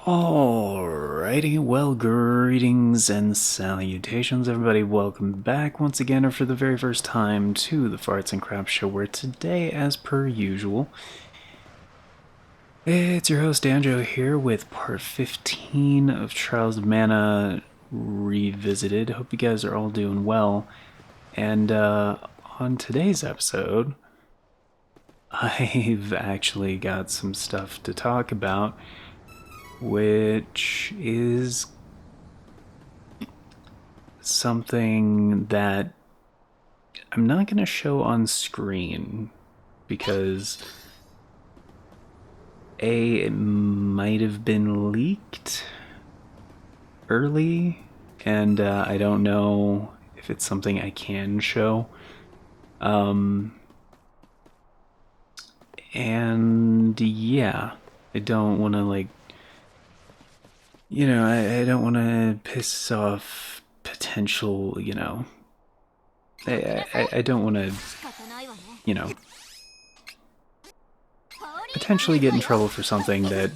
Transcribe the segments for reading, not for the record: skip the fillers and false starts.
Alrighty, well, greetings and salutations, everybody. Welcome back once again, or for the very first time, to the Farts and Crap Show, where today, as per usual, it's your host, Danjo, here with part 15 of Trials of Mana Revisited. Hope you guys are all doing well. And on today's episode, I've actually got some stuff to talk about, which is something that I'm not going to show on screen because it might have been leaked early, and I don't know if it's something I can show. And yeah, I don't want to I don't want to piss off potential, I don't want to, potentially get in trouble for something that,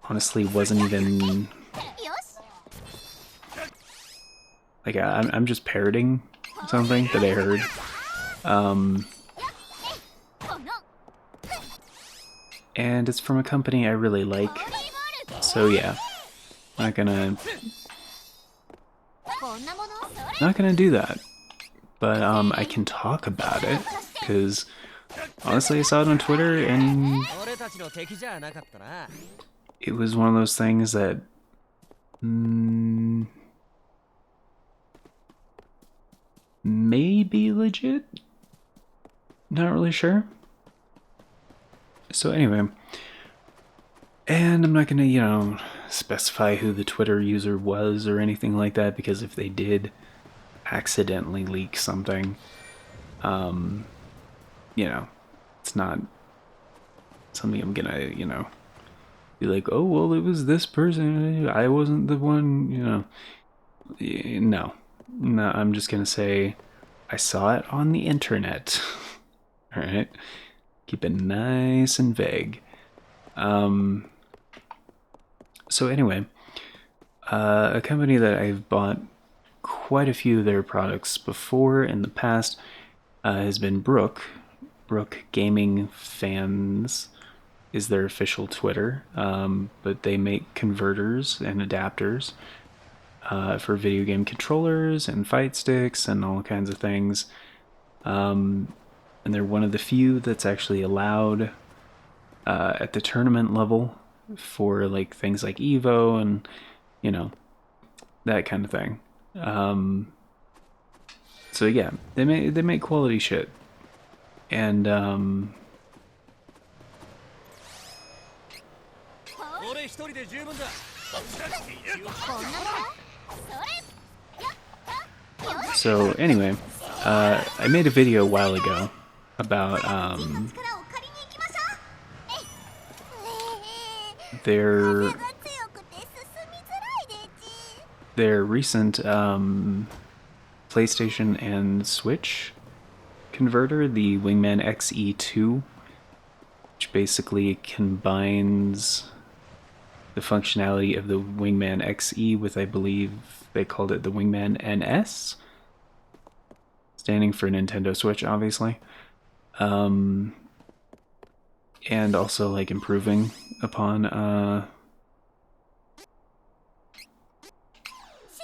honestly wasn't even, I'm just parroting something that I heard. And it's from a company I really like, so yeah, not gonna do that. But I can talk about it because honestly, I saw it on Twitter, and it was one of those things that may be legit. Not really sure. So anyway, and I'm not gonna, specify who the Twitter user was or anything like that, because if they did accidentally leak something, it's not something I'm gonna, be like, oh, well, it was this person, I wasn't the one, No, I'm just gonna say I saw it on the internet. Alright? Keep it nice and vague. So anyway, a company that I've bought quite a few of their products before in the past has been Brook. Brook Gaming Fans is their official Twitter, but they make converters and adapters for video game controllers and fight sticks and all kinds of things. And they're one of the few that's actually allowed at the tournament level for things like Evo and that kind of thing. So yeah, they make quality shit, and so anyway, I made a video a while ago about their recent PlayStation and Switch converter, the Wingman XE2, which basically combines the functionality of the Wingman XE with, I believe they called it the Wingman NS, standing for Nintendo Switch, obviously. And also improving upon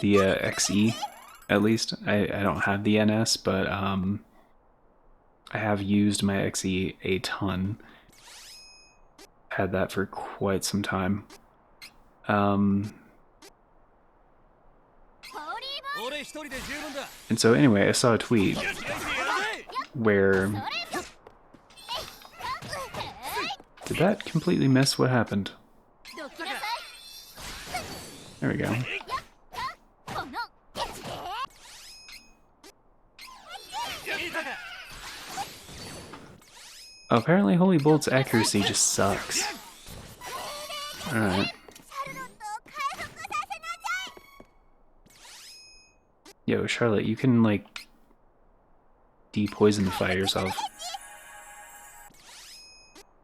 the XE, at least. I don't have the NS, but I have used my XE a ton. Had that for quite some time. And so anyway, I saw a tweet where... Did that completely miss what happened? There we go. Apparently Holy Bolt's accuracy just sucks. Alright. Yo, Charlotte, you can, de-poisonify yourself.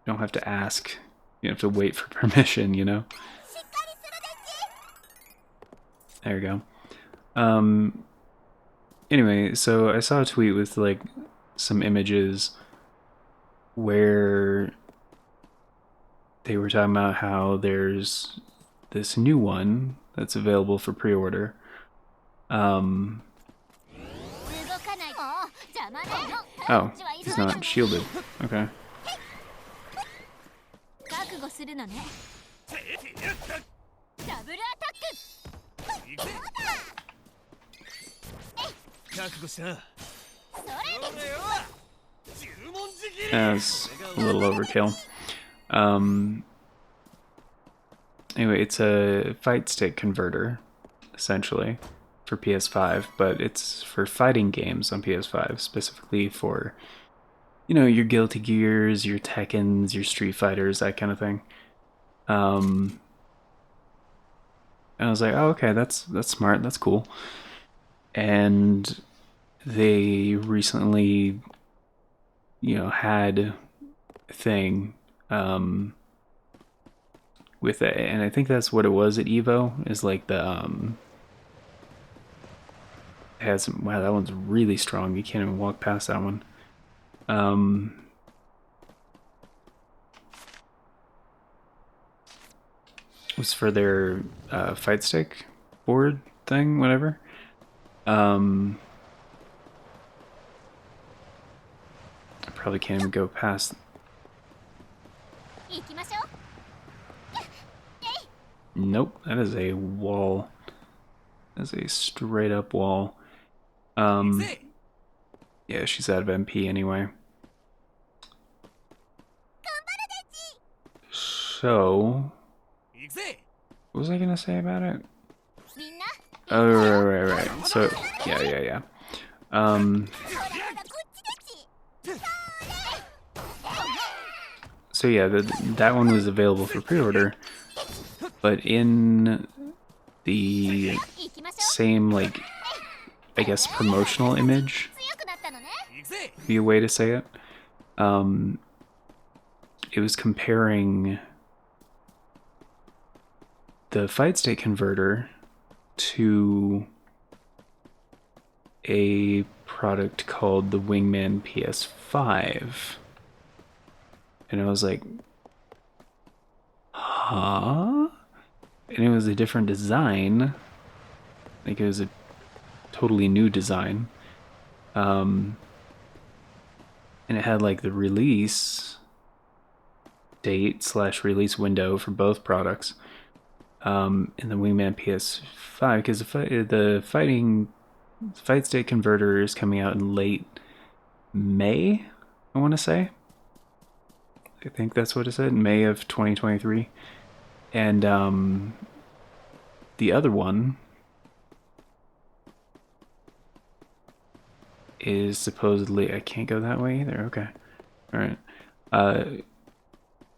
You don't have to ask You have to wait for permission, you know? There you go. Anyway, so I saw a tweet with like some images where they were talking about how there's this new one that's available for pre-order. Oh, he's not shielded. Okay. That's a little overkill. Anyway, it's a fight stick converter, essentially, for PS5, but it's for fighting games on PS5, specifically for, you know, your Guilty Gears, your Tekkens, your Street Fighters, that kind of thing. And I was like, oh, okay, that's smart, that's cool. And they recently, you know, had a thing with it, and I think that's what it was at Evo, is like the it has, wow, that one's really strong, you can't even walk past that one. It was for their fight stick board thing, whatever. I probably can't even go past. Nope, that is a wall. That's a straight up wall. Yeah, she's out of MP anyway. So, what was I gonna say about it? Oh, right. So, yeah. So yeah, that one was available for pre-order, but in the same, like, I guess promotional image, be a way to say it, it was comparing the fight state converter to a product called the Wingman PS5. And I was like, huh? And it was a different design. Like, it was a totally new design. And it had like the release date / release window for both products. In the Wingman PS5, because the fight state converter is coming out in late May, I want to say. I think that's what it said, May of 2023. And the other one is supposedly, I can't go that way either. Okay, all right. The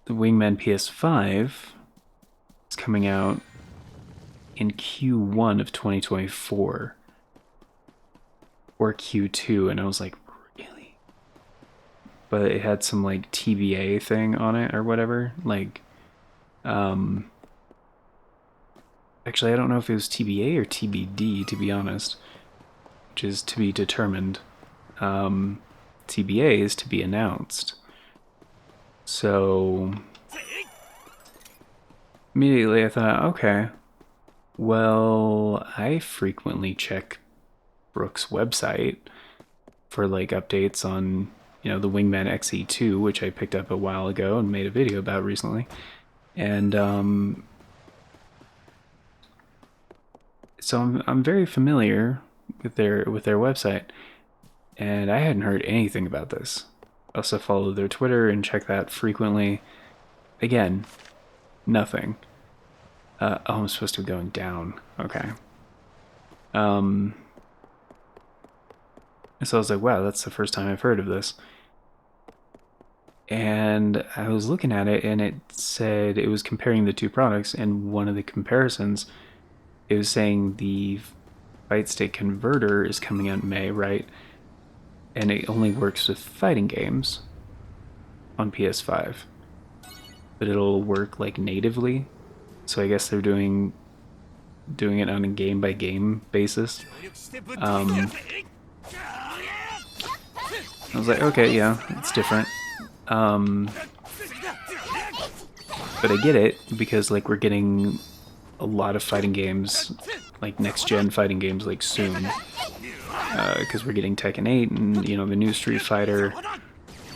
Wingman PS5 is coming out in Q1 of 2024 or Q2, and I was like, really? But it had some like TBA thing on it or whatever, like actually I don't know if it was TBA or TBD, to be honest, which is to be determined. TBA is to be announced. So immediately I thought, okay, well, I frequently check Brooke's website for like updates on, you know, the Wingman XE2, which I picked up a while ago and made a video about recently. And so I'm very familiar with their website, and I hadn't heard anything about this. I also follow their Twitter and check that frequently. Again, nothing. Oh, I'm supposed to be going down. Okay. So I was like, wow, that's the first time I've heard of this. And I was looking at it, and it said it was comparing the two products, and one of the comparisons, it was saying the fight state converter is coming out in May, right? And it only works with fighting games on PS5. but it'll work like natively. So I guess they're doing it on a game by game basis. I was like, okay, yeah, it's different. But I get it because like we're getting a lot of fighting games, like next gen fighting games, like soon. Because we're getting Tekken 8 and you know the new Street Fighter.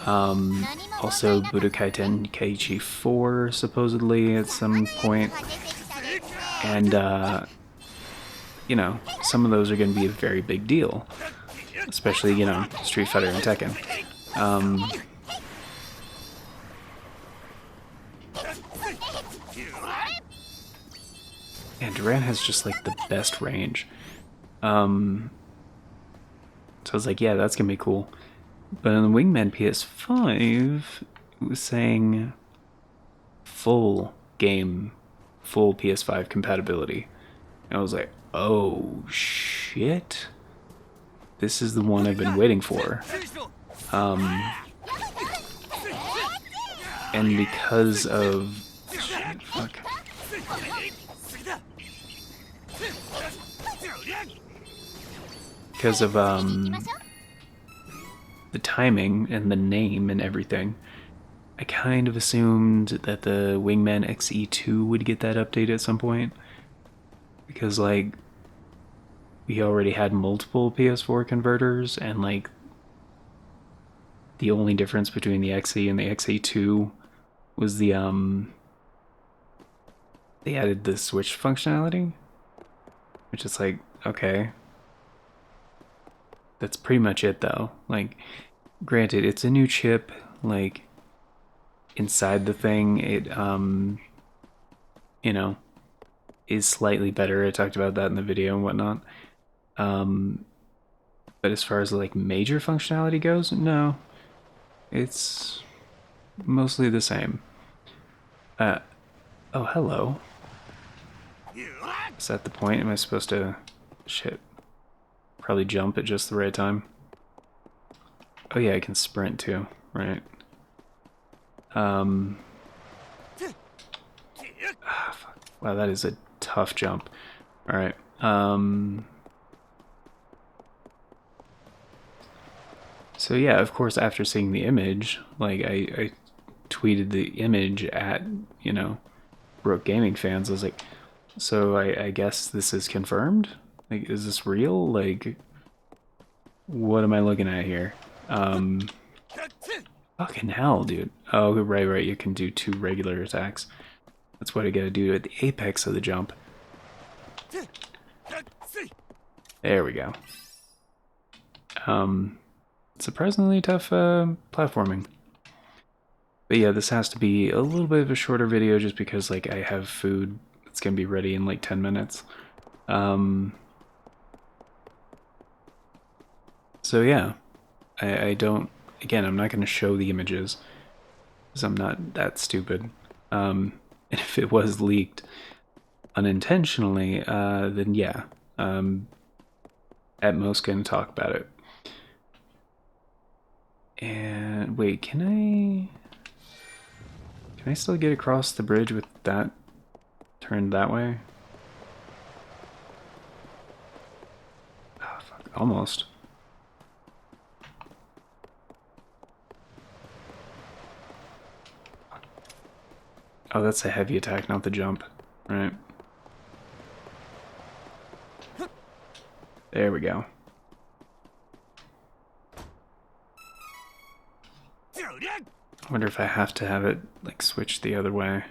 Also Budokai Tenkaichi 4 supposedly at some point, and you know some of those are going to be a very big deal, especially you know Street Fighter and Tekken. And Duran has just like the best range. So I was like, yeah, that's gonna be cool. But on the Wingman PS5, it was saying full game, full PS5 compatibility. And I was like, oh shit. This is the one I've been waiting for. And because of shit, fuck. Because of the timing and the name and everything, I kind of assumed that the Wingman XE2 would get that update at some point. Because like we already had multiple PS4 converters, and like the only difference between the XE and the XE2 was they added the switch functionality, which is like, okay, that's pretty much it though. Like, granted, it's a new chip, like inside the thing, it you know, is slightly better. I talked about that in the video and whatnot. But as far as like major functionality goes, no. It's mostly the same. Oh, hello. Is that the point? Am I supposed to... Shit. Probably jump at just the right time. Oh yeah, I can sprint too, right? Fuck. Wow, that is a tough jump. Alright, so yeah, of course, after seeing the image, like, I tweeted the image at, you know, Broke Gaming fans. I was like, so I guess this is confirmed? Like, is this real? Like, what am I looking at here? Fucking hell, dude. Oh, right, you can do 2 regular attacks. That's what I gotta do at the apex of the jump. There we go. Surprisingly tough platforming. But yeah, this has to be a little bit of a shorter video just because like I have food that's gonna be ready in like 10 minutes. So yeah, I don't, again, I'm not gonna show the images because I'm not that stupid. And if it was leaked unintentionally, then yeah, at most gonna talk about it. And wait, can I still get across the bridge with that turned that way? Oh, fuck, almost. Oh, that's a heavy attack, not the jump. Right. There we go. I wonder if I have to have it, like, switch the other way.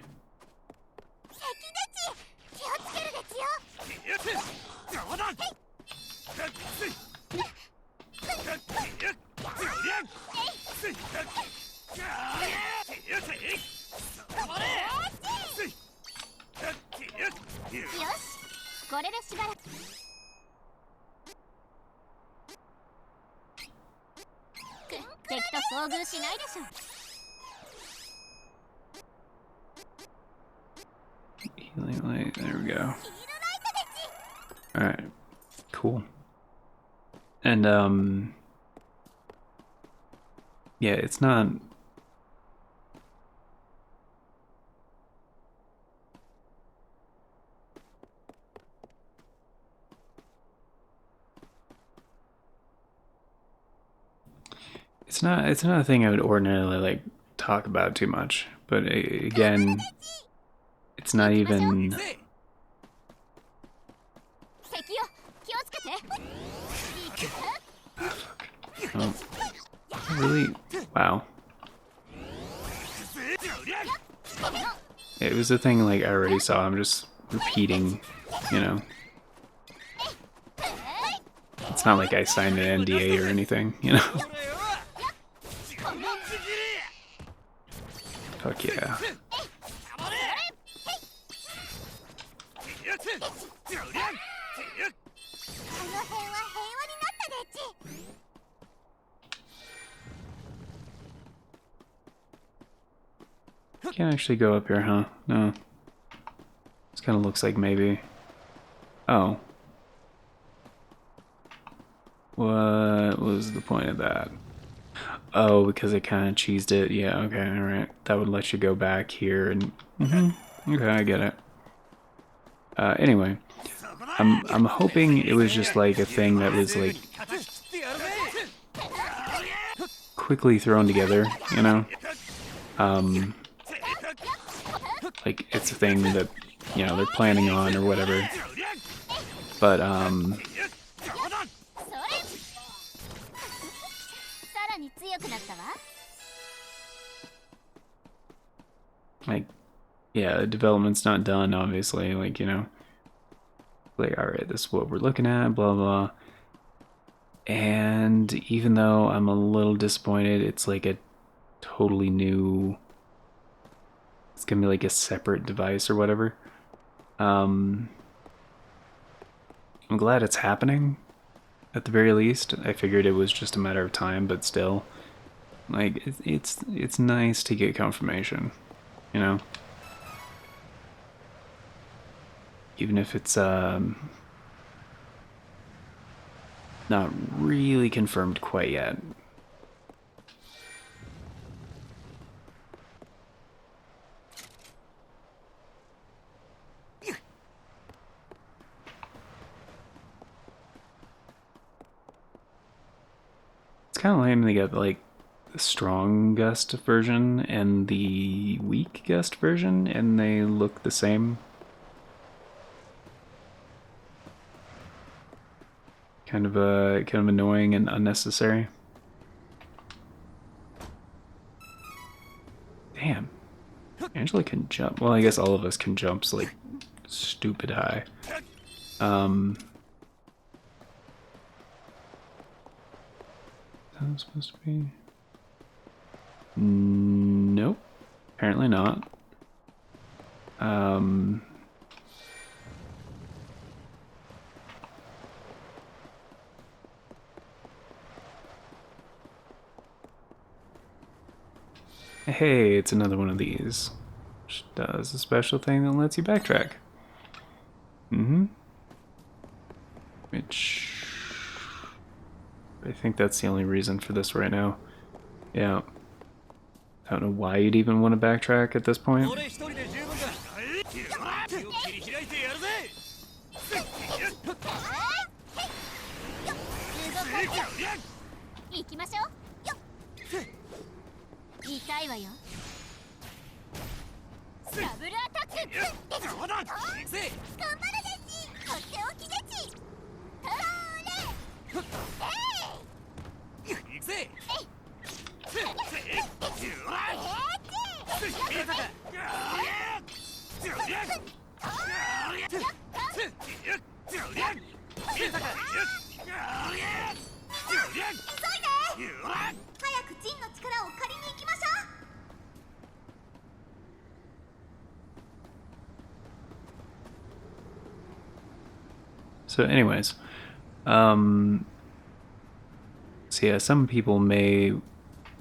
Healing light, there we go. Alright, cool. And, yeah, it's not... It's not a thing I would ordinarily like talk about too much, but again, it's not even. Oh, really? Wow. It was a thing like I already saw. I'm just repeating, you know. It's not like I signed an NDA or anything, you know. Fuck yeah. Can't actually go up here, huh? No. This kind of looks like maybe. Oh. What was the point of that? Oh, because it kind of cheesed it. Yeah, okay, alright. That would let you go back here and... Okay, I get it. Anyway. I'm hoping it was just like a thing that was like... quickly thrown together, you know? Like, it's a thing that, you know, they're planning on or whatever. But, like, yeah, development's not done, obviously. Like, you know, like, alright, this is what we're looking at, blah, blah. And even though I'm a little disappointed, it's like a totally new... It's gonna be like a separate device or whatever. I'm glad it's happening, at the very least. I figured it was just a matter of time, but still. Like, it's nice to get confirmation, you know? Even if it's, not really confirmed quite yet. It's kind of lame they got, like, the strong gust version and the weak gust version, and they look the same. Kind of annoying and unnecessary. Damn. Angela can jump. Well, I guess all of us can jump like stupid high. That was supposed to be... Nope. Apparently not. Hey, it's another one of these. Which does a special thing that lets you backtrack. Which... I think that's the only reason for this right now. Yeah. I don't know why you'd even want to backtrack at this point. So anyways, so yeah, some people may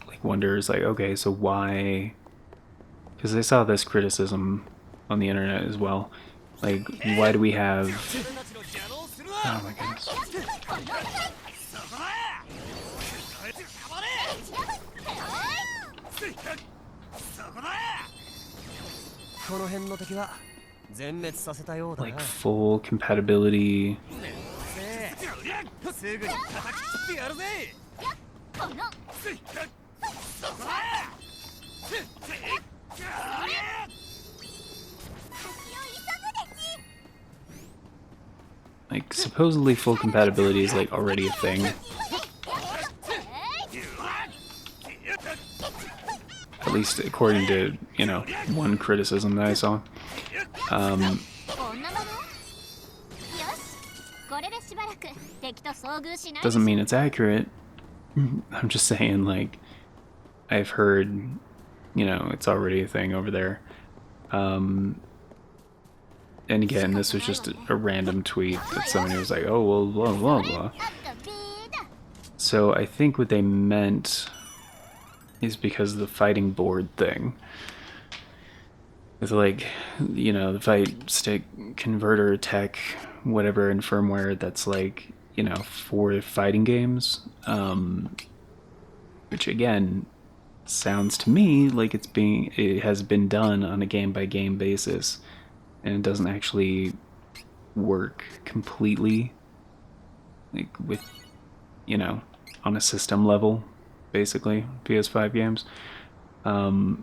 like wonder, is like, okay, so why, because I saw this criticism on the internet as well, like, why do we have, oh my goodness. Like full compatibility. Like, supposedly full compatibility is like already a thing. At least according to, you know, one criticism that I saw. Doesn't mean it's accurate. I'm just saying, like, I've heard, you know, it's already a thing over there. And again, this was just a random tweet that somebody was like, oh, well, blah, blah, blah. So I think what they meant is because of the fighting board thing. With, like, you know, the fight stick converter tech, whatever, in firmware that's, like, you know, for fighting games. Which, again, sounds to me like it has been done on a game-by-game basis. And it doesn't actually work completely, like, with, you know, on a system level, basically, PS5 games. But,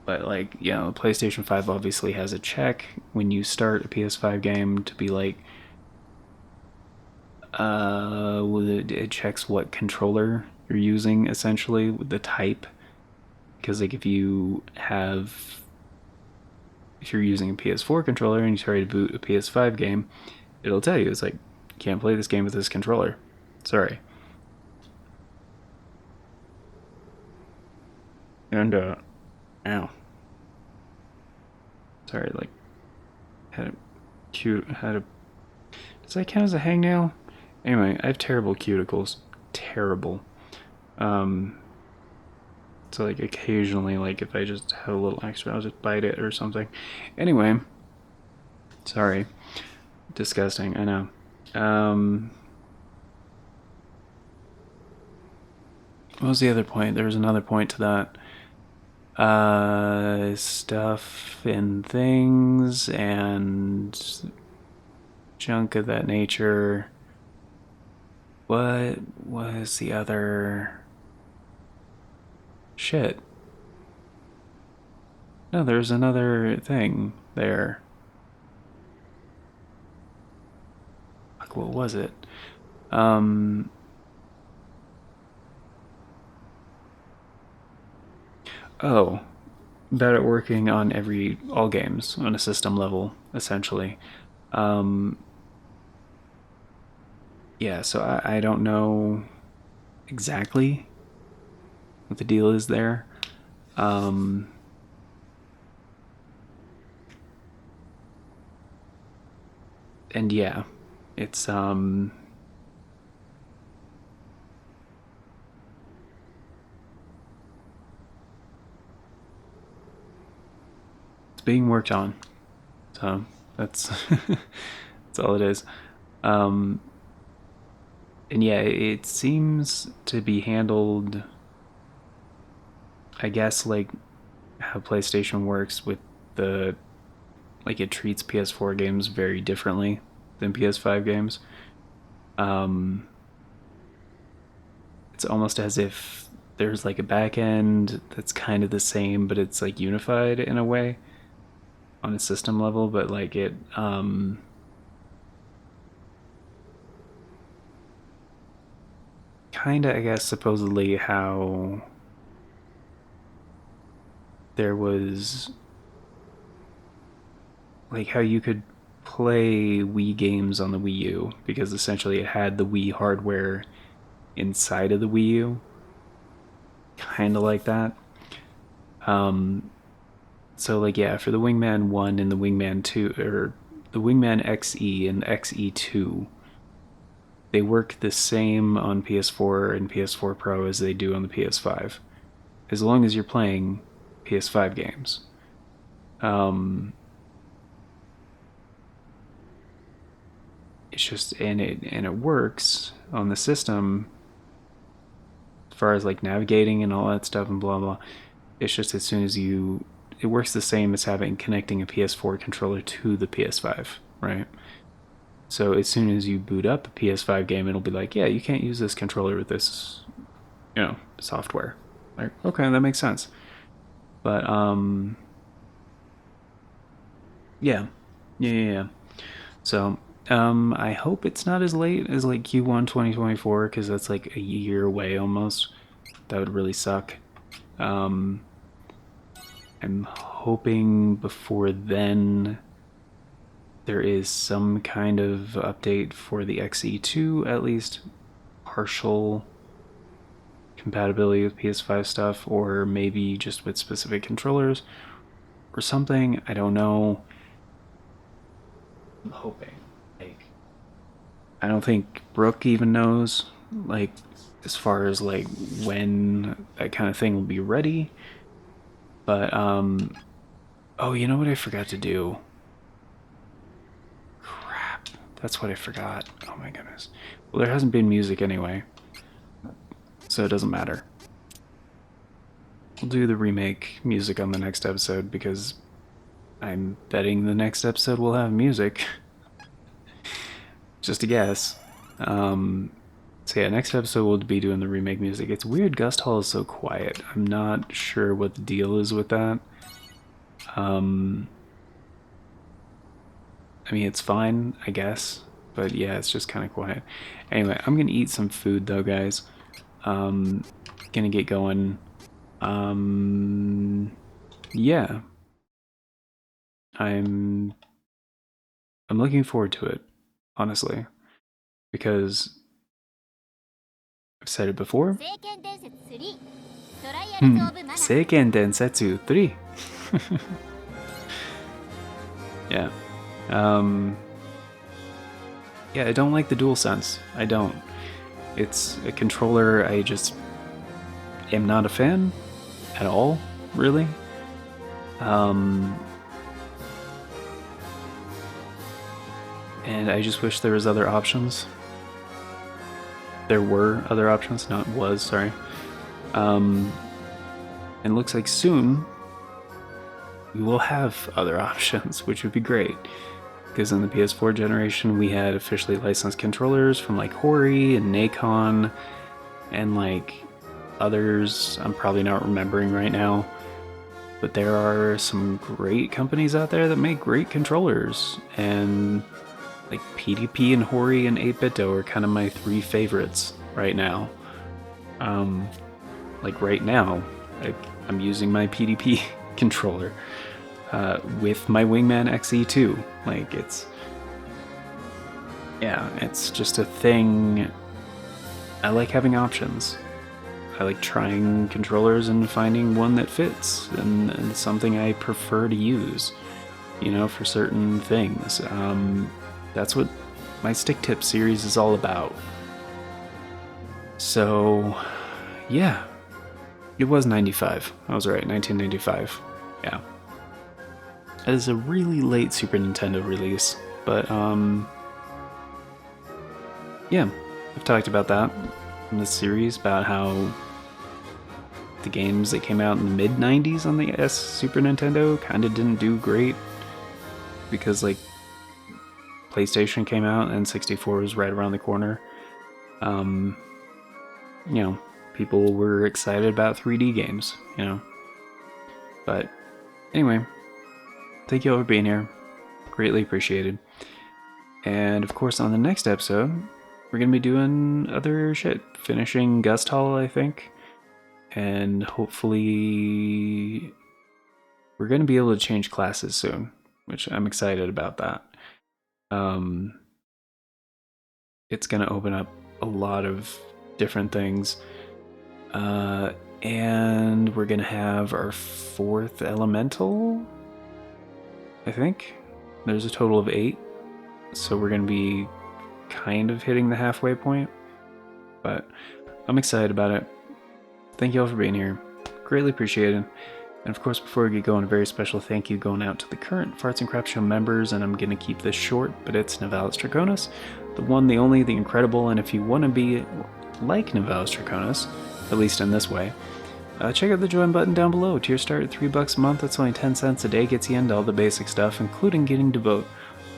like, you know, the PlayStation 5 obviously has a check when you start a PS5 game to be like, it checks what controller you're using, essentially, with the type. Because, like, if you're using a PS4 controller and you try to boot a PS5 game, it'll tell you, it's like, you can't play this game with this controller. Sorry. And, ow. Sorry, like, does that count as a hangnail? Anyway, I have terrible cuticles. Terrible. So, like, occasionally, like, if I just have a little extra, I'll just bite it or something. Anyway. Sorry. Disgusting, I know. What was the other point? There was another point to that. Stuff and things and junk of that nature. What was the other... Shit. No, there's another thing there. Fuck, what was it? Oh, about it working on all games on a system level, essentially. Yeah, so I don't know exactly what the deal is there. And yeah, it's being worked on. So that's that's all it is. And yeah, it seems to be handled, I guess, like how PlayStation works with the, like, it treats PS4 games very differently than PS5 games. It's almost as if there's like a back end that's kind of the same, but it's like unified in a way on a system level, but like it kind of, I guess, supposedly how there was, like, how you could play Wii games on the Wii U, because essentially it had the Wii hardware inside of the Wii U, kind of like that. So, like, yeah, for the Wingman 1 and the Wingman 2, or the Wingman XE and XE2, they work the same on PS4 and PS4 Pro as they do on the PS5, as long as you're playing PS5 games. It's just, and it works on the system as far as like navigating and all that stuff and blah blah. It's just as soon as it works the same as connecting a PS4 controller to the PS5, right? So as soon as you boot up a PS5 game, it'll be like, yeah, you can't use this controller with this software. Like, okay, that makes sense. But yeah, yeah. So I hope it's not as late as like Q1 2024 because that's like a year away almost. That would really suck. Um, I'm hoping before then there is some kind of update for the XE2, at least partial compatibility with PS5 stuff, or maybe just with specific controllers or something. I don't know. I'm hoping. Like, I don't think Brooke even knows, like, as far as like when that kind of thing will be ready. But oh, you know what I forgot to do? Crap. That's what I forgot. Oh my goodness. Well, there hasn't been music anyway, so it doesn't matter. We'll do the remake music on the next episode because I'm betting the next episode will have music. Just a guess. So yeah, next episode we'll be doing the remake music. It's weird Gust Hall is so quiet. I'm not sure what the deal is with that. I mean, it's fine, I guess. But yeah, it's just kind of quiet. Anyway, I'm going to eat some food though, guys. Gonna get going. Yeah. I'm looking forward to it, honestly. Because I've said it before. Seiken Densetsu 3. Yeah. Yeah, I don't like the DualSense. I don't. It's a controller I just am not a fan at all, really. And I just wish there was other options. There were other options, not was, sorry. And it looks like soon we will have other options, which would be great. Because in the PS4 generation, we had officially licensed controllers from like Hori and Nacon and like others I'm probably not remembering right now. But there are some great companies out there that make great controllers. And like PDP and Hori and 8BitDo are kind of my three favorites right now. Like right now, I'm using my PDP controller with my Wingman XE2. Like it's just a thing. I like having options. I like trying controllers and finding one that fits and something I prefer to use, for certain things. That's what my stick tip series is all about. So, yeah. It was 95. I was right, 1995. Yeah. It is a really late Super Nintendo release, but yeah, I've talked about that in this series, about how the games that came out in the mid-90s on the Super Nintendo kind of didn't do great because like PlayStation came out and 64 was right around the corner. People were excited about 3D games, But anyway, thank you all for being here. Greatly appreciated. And of course, on the next episode, we're going to be doing other shit. Finishing Gust Hall, I think. And hopefully we're going to be able to change classes soon, which I'm excited about that. It's going to open up a lot of different things. And we're going to have our 4th elemental, I think. There's a total of 8. So we're going to be kind of hitting the halfway point. But I'm excited about it. Thank you all for being here. Greatly appreciated. And of course, before we get going, a very special thank you going out to the current Farts and Crap Show members, and I'm going to keep this short, but it's Nivalis Draconis, the one, the only, the incredible, and if you want to be like Nivalis Draconis, at least in this way, check out the join button down below. Tier start at $3 a month, that's only 10 cents a day, gets you into all the basic stuff, including getting to vote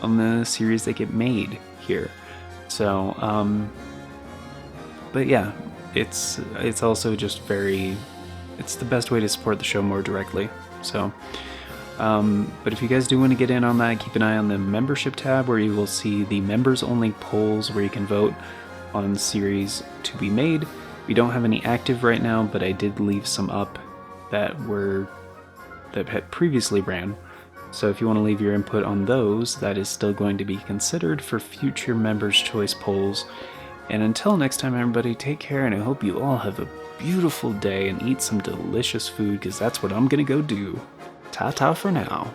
on the series that get made here. So, but yeah, it's also just very, it's the best way to support the show more directly. So, but if you guys do want to get in on that, keep an eye on the membership tab where you will see the members only polls where you can vote on series to be made. We don't have any active right now, but I did leave some up that had previously ran. So if you want to leave your input on those, that is still going to be considered for future members' choice polls. And until next time, everybody, take care, and I hope you all have a beautiful day and eat some delicious food, because that's what I'm gonna go do. Ta-ta for now.